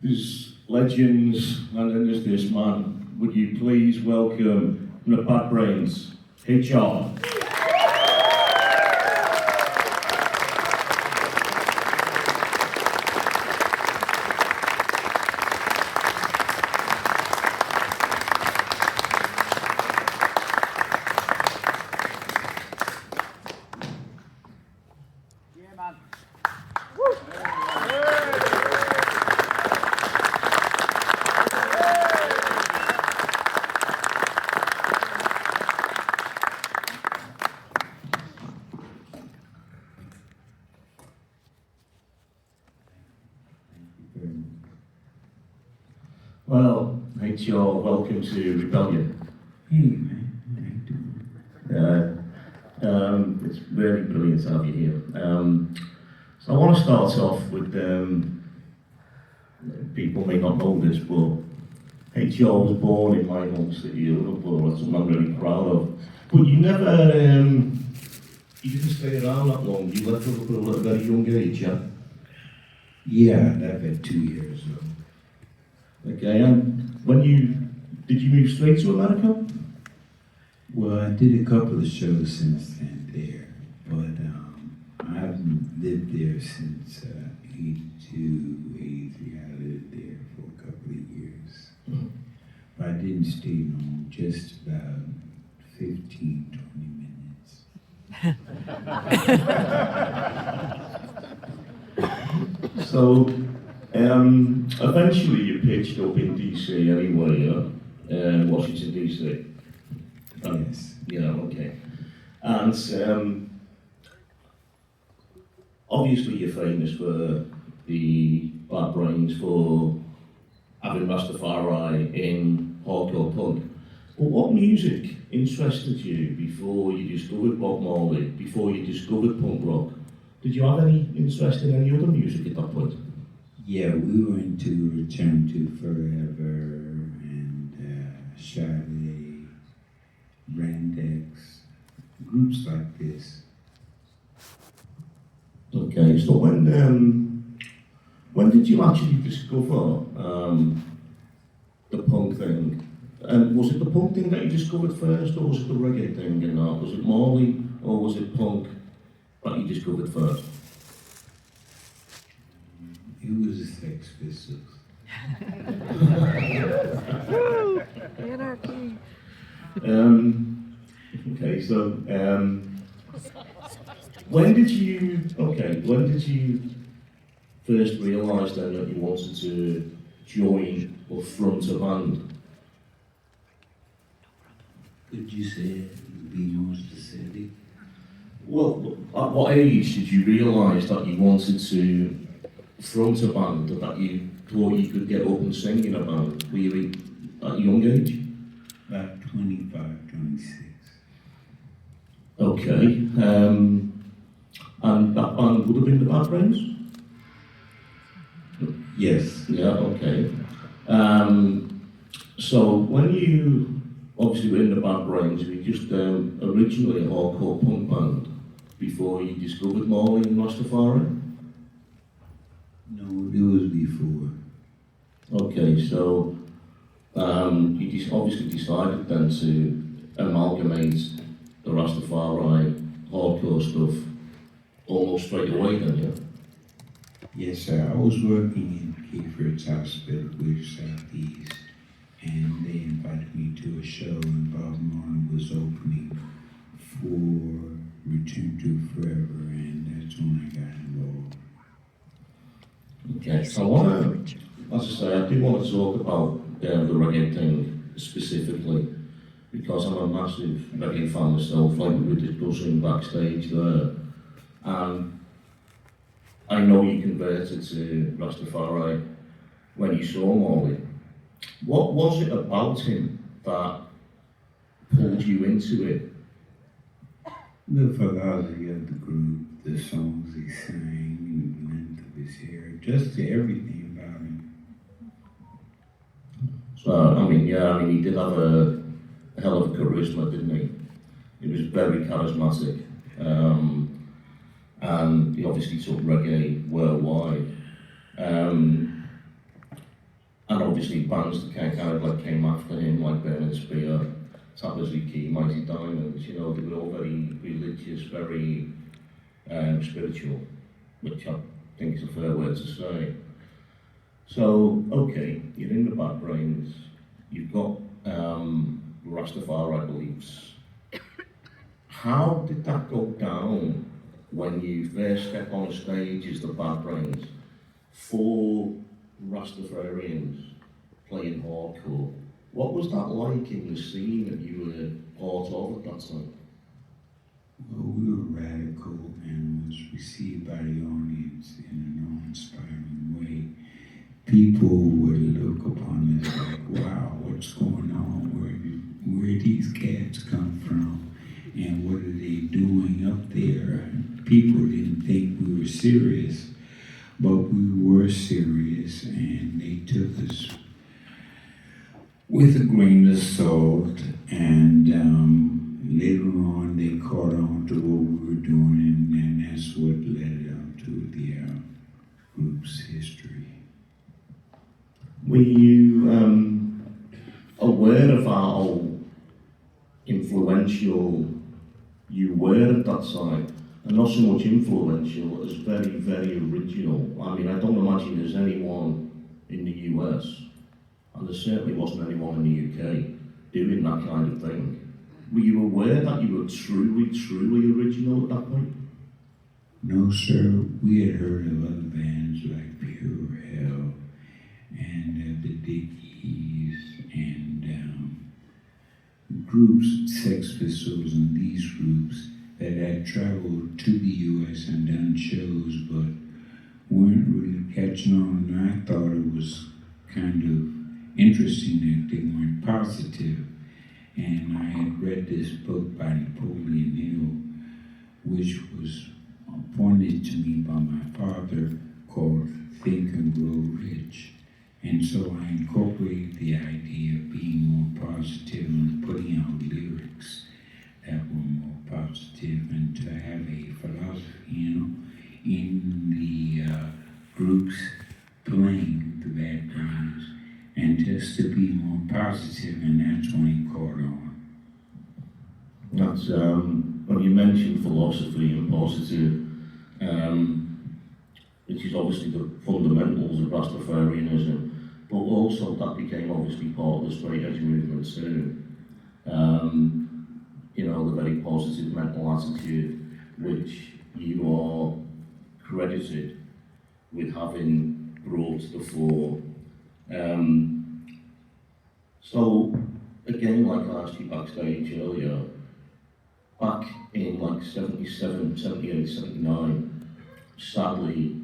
There's legends, and then there's this man. Would you please welcome from the Bad Brains, HR. Well, HR, welcome to Rebellion. Hey man, how you doing? It's really brilliant to have you here. So I want to start off with, people may not know this, but HR was born in my home city of Liverpool. That's something I'm really proud of. But you never, you didn't stay around that long. You left Liverpool at a very young age, yeah? Yeah, I left at 2 years old. Okay, and did you move straight to America? Well, I did a couple of shows since then there, but I haven't lived there since 82, 83. I lived there for a couple of years. Mm-hmm. But I didn't stay long, just about 15, 20 minutes. So, eventually you pitched up in DC anyway, yeah? Washington DC. Yes. Yeah, okay. And obviously you're famous for the Bad Brains for having Rastafari in hardcore punk. But what music interested you before you discovered Bob Marley, before you discovered punk rock? Did you have any interest in any other music at that point? Yeah, we were into Return to Forever and Charlie, Brandex, groups like this. Okay, so when did you actually discover the punk thing? And was it the punk thing that you discovered first, or was it the reggae thing? You know, was it Marley, or was it punk that you discovered first? It was the Sex Pistols. Anarchy. Okay, so when did you first realise then that you wanted to join or front a band? Could you say it, be more specific? Well, at what age did you realise that you wanted to front a band, that you thought you could get up and sing in a band? Were you at a young age? About 25, 26. Okay, and that band would have been the Bad Brains? Yes. Yeah, okay. So when you obviously were in the Bad Brains, were you just originally a hardcore punk band before you discovered Marley and Rastafari? No, it was before. Okay, so you obviously decided then to amalgamate the Rastafari hardcore stuff almost straight away then, yeah? Yes, sir. I was working in Keyford's Hospital, which Southeast, and they invited me to a show, and Bob Marley was opening for Return to Forever, and that's when I got involved. Okay, so I want to, as I say, I do want to talk about the reggae thing specifically, because I'm a massive reggae fan myself, like we were discussing backstage there. And I know you converted to Rastafari when you saw Marley. What was it about him that pulled you into it? The philosophy of the group, the songs he sang, the length of his hair, just everything about him. So, I mean, he did have a hell of a charisma, didn't he? He was very charismatic. And he obviously took reggae worldwide. obviously bands that kind of like came after him, like Burning Spear, Tapestry Key, Mighty Diamonds, you know, they were all very religious, very spiritual, which I think is a fair word to say. So, okay, you're in the Bad Brains, you've got Rastafari beliefs. How did that go down when you first step on stage as the Bad Brains for Rastafarians playing hardcore? What was that like in the scene that you were part of at that time? Well, we were radical and was received by the audience in an awe-inspiring way. People would look upon us like, wow, what's going on? Where these cats come from? And what are they doing up there? People didn't think we were serious, but we were serious, and they took us with a grain of salt, and later on they caught on to what we were doing, and that's what led up to the group's history. Were you aware of how influential you were at that time? And not so much influential as very, very original. I mean, I don't imagine there's anyone in the US, and there certainly wasn't anyone in the UK, doing that kind of thing. Were you aware that you were truly, truly original at that point? No, sir. We had heard of other bands like Pure Hell and the Dickies and groups, Sex Pistols, and these groups that had traveled to the U.S. and done shows, but weren't really catching on. And I thought it was kind of interesting that they weren't positive. And I had read this book by Napoleon Hill, which was pointed to me by my father, called Think and Grow Rich. And so I incorporated the idea of being more positive and putting out lyrics that were more positive, and to have a philosophy, in the groups playing the Bad Brains, and just to be more positive, and that's when he caught on. That's, when you mentioned philosophy and positive, which is obviously the fundamentals of Rastafarianism, but also that became obviously part of the straight edge movement too. You know, the very positive mental attitude which you are credited with having brought to the fore. So again, like I asked you backstage earlier, back in like 77, 78, 79, sadly,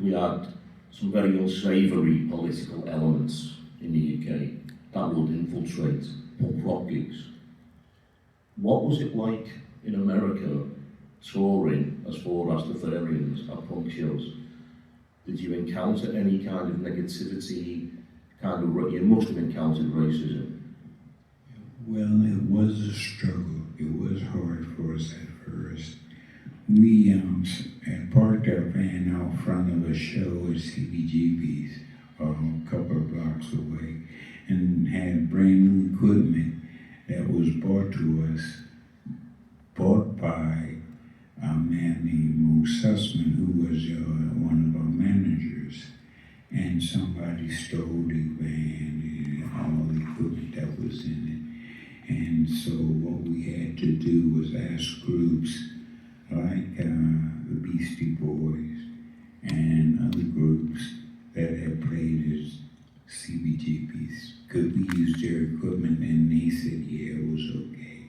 we had some very unsavoury political elements in the UK that would infiltrate punk rock gigs. What was it like in America touring as four Rastafarians at punk shows? Did you encounter any kind of negativity? You must have encountered racism. Well, it was a struggle. It was hard for us at first. We had parked our van out front of a show at CBGB's a couple of blocks away, and had brand new equipment that was brought to us, bought by a man named Mo Sussman, who was one of our managers. And somebody stole the van and all the equipment that was in it. And so what we had to do was ask groups like the Beastie Boys and other groups that had played as CBGBs, could we use their equipment? And they said, yeah, it was okay.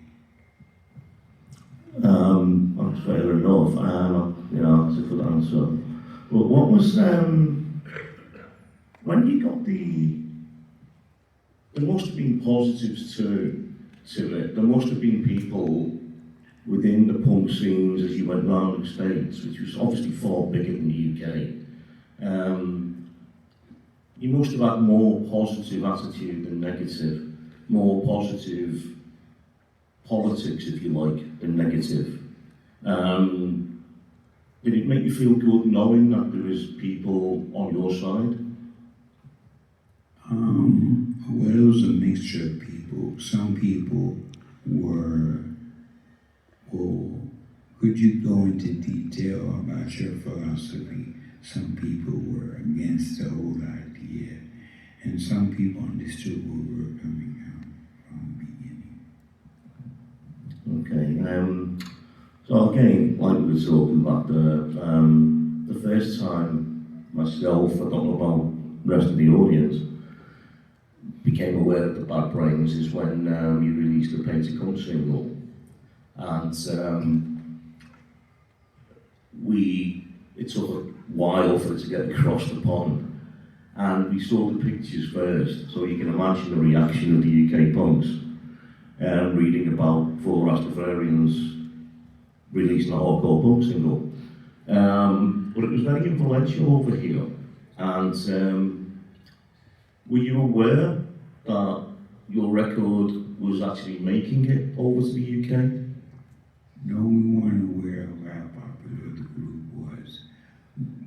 That's fair enough. That's a good answer. But what was, when you got there must have been positives to it. There must have been people within the punk scenes as you went round the States, which was obviously far bigger than the UK. You must have had more positive attitude than negative, more positive politics, if you like, than negative. Did it make you feel good knowing that there was people on your side? Well, it was a mixture of people. Some people were, well, could you go into detail about your philosophy? Some people were against the whole idea, and some people understood where we were coming from the beginning. Okay. So again, like we were talking about the first time myself, I don't know about the rest of the audience, became aware of the Bad Brains is when you released the Pain to Come single. And it took a while for it to get across the pond. And we saw the pictures first, so you can imagine the reaction of the UK punks reading about 4 Rastafarians releasing a hardcore punk single. But it was very influential over here. And were you aware that your record was actually making it over to the UK? No, we weren't aware of how popular the group was,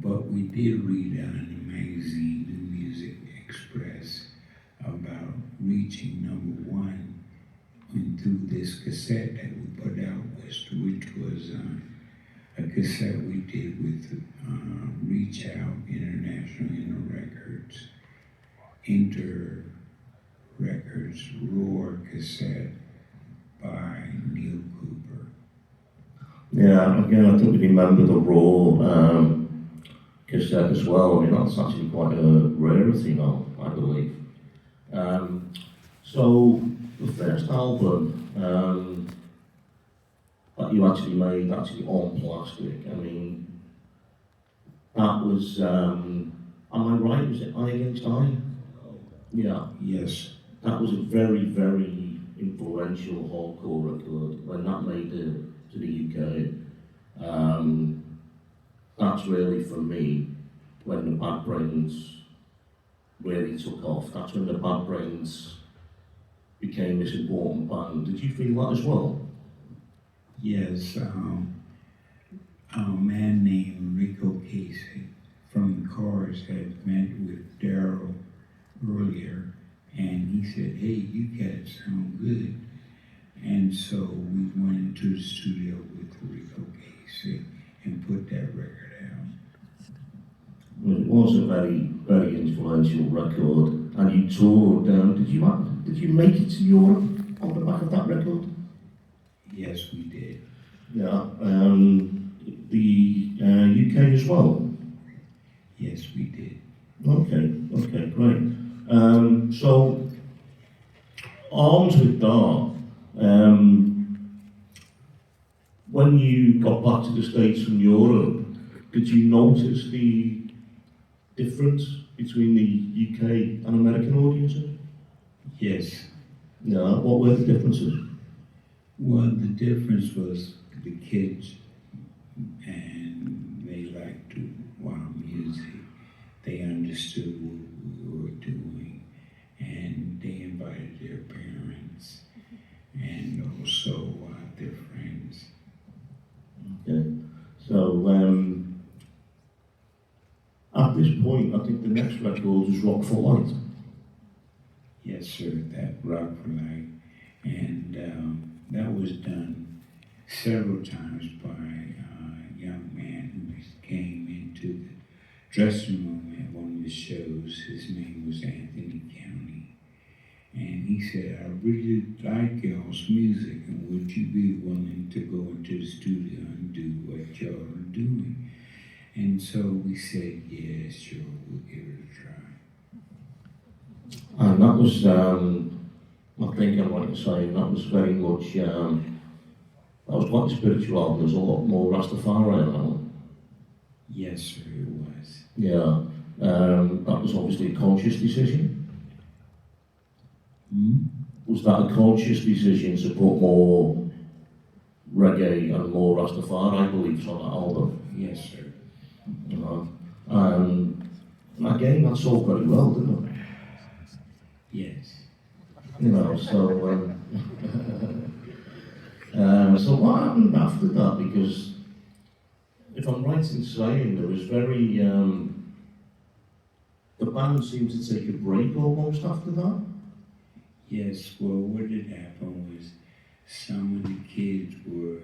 but we did read in the magazine, The Music Express, about reaching #1 through this cassette that we put out, which was a cassette we did with Reach Out International Inter Records Roar cassette by Neil Cooper. Yeah, again, I think we remember the Raw cassette as well. I mean, that's actually quite a rarity now, I believe. So, the first album that you actually made, actually on plastic, I mean, that was, am I right, was it Eye Against Eye? Yeah. Yes. That was a very, very influential hardcore record when that made it to the UK. That's really, for me, when the Bad Brains really took off. That's when the Bad Brains became this important band. Did you feel that as well? Yes. A man named Rico Casey from the Cars had met with Daryl earlier, and he said, "Hey, you guys sound good." And so we went into the studio with Rico Casey and put that record out. Well, it was a very, very influential record, and you toured. Did you make it to Europe on the back of that record? Yes, we did. Yeah. The UK as well. Yes, we did. Okay, great. So, armed with that, when you got back to the States from Europe, did you notice the difference between the UK and American audiences? Yes. Yeah, what were the differences? Well, the difference was the kids, and they liked our music. They understood what we were doing, and they invited their parents and also their friends. Okay, so at this point, I think the next record was Rock for Light. Yes, sir, that Rock for Light, and that was done several times by a young man who came into the dressing room at one of the shows. His name was Anthony County. And he said, "I really like y'all's music, and would you be willing to go into the studio and do what y'all are doing?" And so we said, "Yeah, sure, we'll give it a try." And that was, I think I'm right in saying, that was very much, that was quite a spiritual album. There's a lot more Rastafari on that one. Yes, sir, it was. Yeah, that was obviously a conscious decision. Was that a conscious decision to put more reggae and more Rastafari beliefs on that album? Yes, sir. You know, again, that sold very well, didn't it? Yes. You know, so so what happened after that? Because if I'm right in saying, there was very the the band seemed to take a break almost after that. Yes, well, what had happened was some of the kids were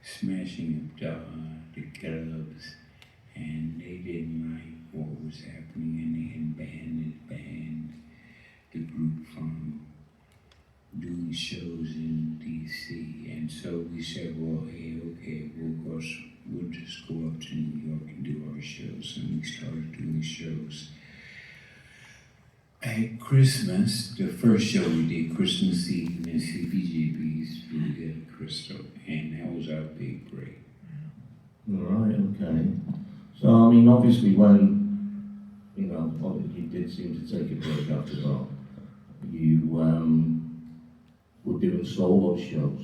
smashing up the clubs, and they didn't like what was happening, and they had banned the group from doing shows in DC. And so we said, well, hey, okay, we'll just go up to New York and do our shows. And we started doing shows. At Christmas, the first show we did, Christmas Eve in CBGB's Studio Crystal, and that was our big break. Right, okay. So, I mean, obviously when, you know, you did seem to take a break after that, you were doing solo shows.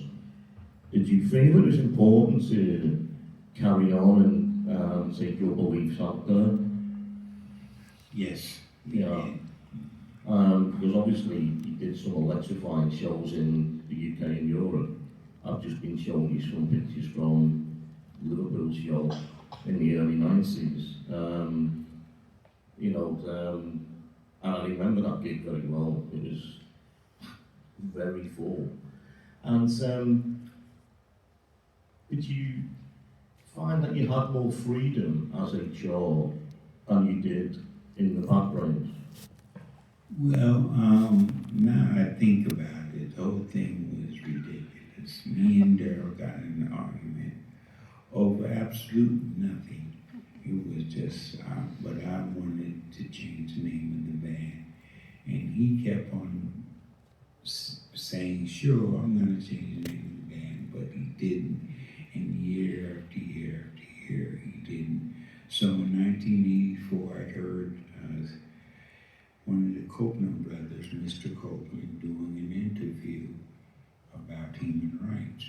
Did you feel it was important to carry on and take your beliefs out there? Yes. Yeah. Because obviously you did some electrifying shows in the UK and Europe. I've just been showing you some pictures from Liverpool's show in the early 90s. And I remember that gig very well. It was very full. And did you find that you had more freedom as a child than you did in the background? Well, now I think about it, the whole thing was ridiculous. Me and Daryl got in an argument over absolute nothing. It was just, but I wanted to change the name of the band. And he kept on saying, sure, I'm going to change the name of the band, but he didn't. And year after year after year, he didn't. So in 1984, I heard one of the Copeland brothers, Mr. Copeland, doing an interview about human rights,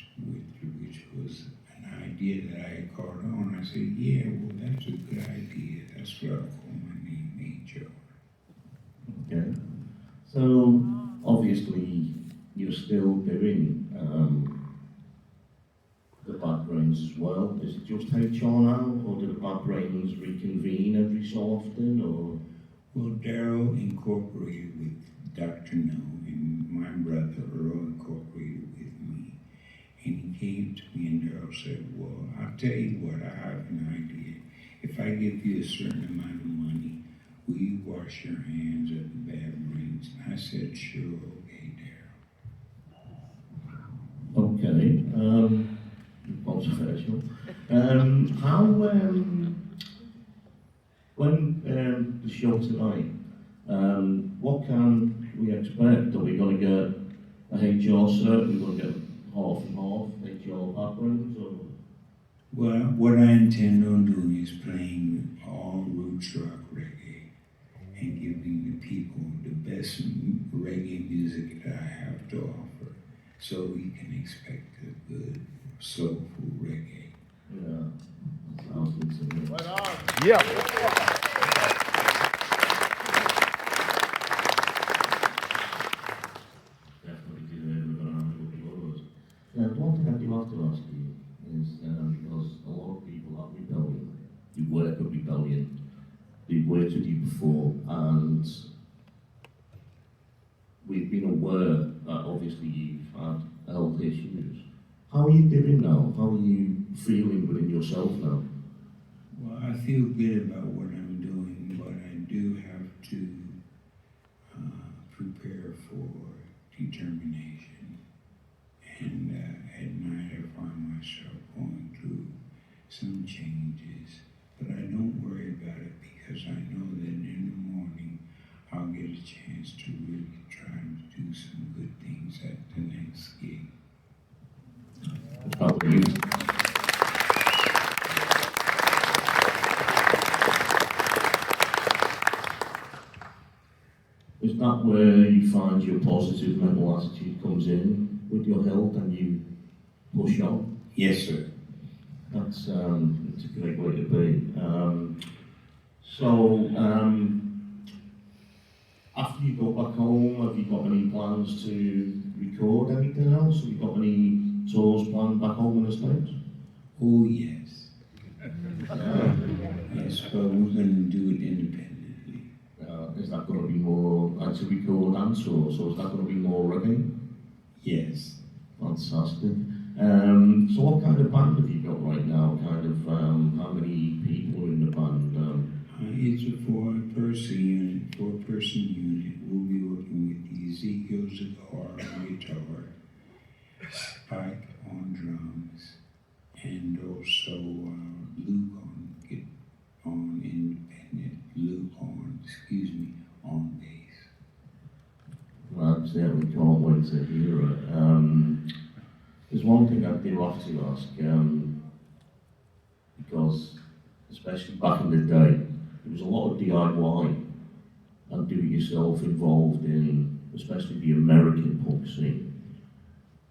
which was an idea that I had caught on. I said, yeah, well, that's a good idea. That's what I'll call my name, Major. Okay. So, obviously, you're still doing the Bad Brains as well. Is it just HR now, or do the Bad Brains reconvene every so often, or? Well, Daryl incorporated with Dr. No, and my brother Earl incorporated with me. And he came to me and Daryl said, well, I'll tell you what, I have an idea. If I give you a certain amount of money, will you wash your hands of the Bad Brains? And I said, sure, okay, Daryl. Okay, controversial. When the show tonight, what can we expect? Are we going to get a HR set? Are we going to get half and half HR backgrounds? Or? Well, what I intend on doing is playing all roots rock reggae and giving the people the best reggae music that I have to offer, so we can expect a good, soulful reggae. Yeah, sounds good to me. Right on. Yeah. Definitely do it with an arm of yours. Now, one thing I do have to ask you is, because a lot of people at Rebellion, who work at Rebellion, they've worked with you before, and we've been aware that obviously you've had health issues. How are you doing now? How are you feeling within yourself now? Well, I feel good about what I'm doing, but I do have to prepare for determination. And at night I find myself going through some changes, but I don't worry about it because I know that in the morning I'll get a chance to really try and do some good things at the next gig. How about you? Is that where you find your positive mental attitude comes in with your health and you push on? Yes, sir. That's a great way to be. After you go back home, have you got any plans to record anything else? Have you got any tours planned back home in the States? Oh, yes. Yes, but we're going to do it independently. like to record and tour, so is that going to be more reggae? Yes. Fantastic. So what kind of band have you got right now? Kind of, how many people are in the band? It's a four-person unit. We'll be working with Ezekiel Zakar on guitar, Spike on drums, and also Luke on independent, on bass. Well, I certainly can't wait to hear it. There's one thing I do have to ask, because especially back in the day, there was a lot of DIY and do-it-yourself involved in, especially the American punk scene.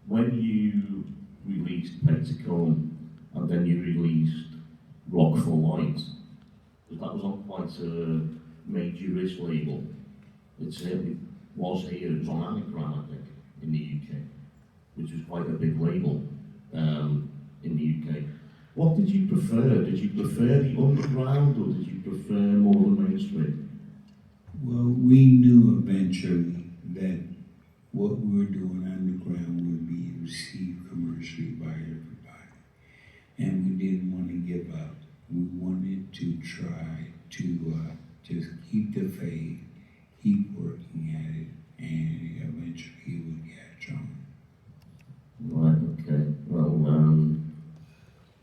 When you released Pentacom and then you released Rock for Light, because that was on quite a major-ish label. It certainly was here, it was on Anagram, I think, in the UK, which was quite a big label in the UK. What did you prefer? Did you prefer the underground or did you prefer more the mainstream? Well, we knew eventually that what we were doing underground would be received commercially by everybody. And we didn't want to give up. We wanted to try to just keep the faith, keep working at it, and eventually it would catch on. Right, okay. Well,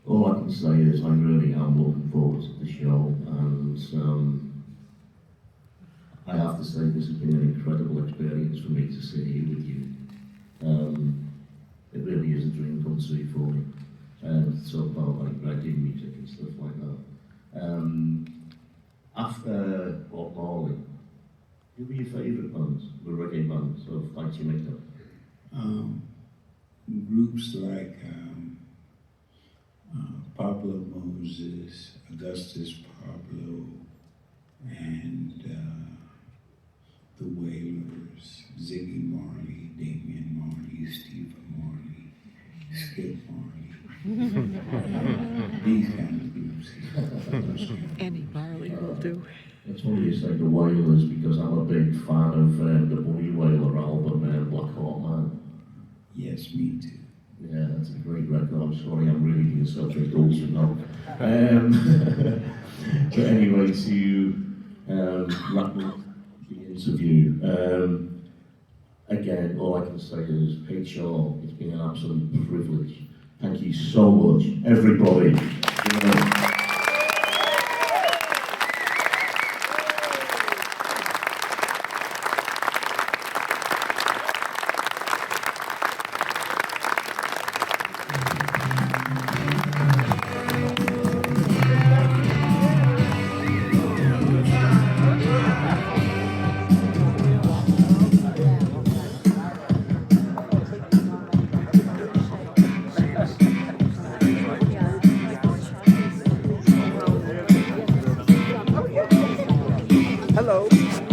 all I can say is I really am looking forward to the show, and I have to say this has been an incredible experience for me to sit here with you. It really is a dream come true for me, to talk about like reggae music and stuff like that. After Bob Marley, who were your favourite bands, the reggae bands of like Jamaica? Groups like Pablo Moses, Augustus Pablo, and the Wailers, Ziggy Marley, Damian Marley, Stephen Marley, Skip Marley. These kind of groups. Any Marley will do. It's funny you say the Wailers because I'm a big fan of the Bunny Wailer album, Black Hawk Man. Yes, me too. Yeah, that's a great record. I'm sorry, I'm really being self-indulgent now. But anyway, to wrap up the interview, again, all I can say is, HR, it's been an absolute privilege. Thank you so much, everybody.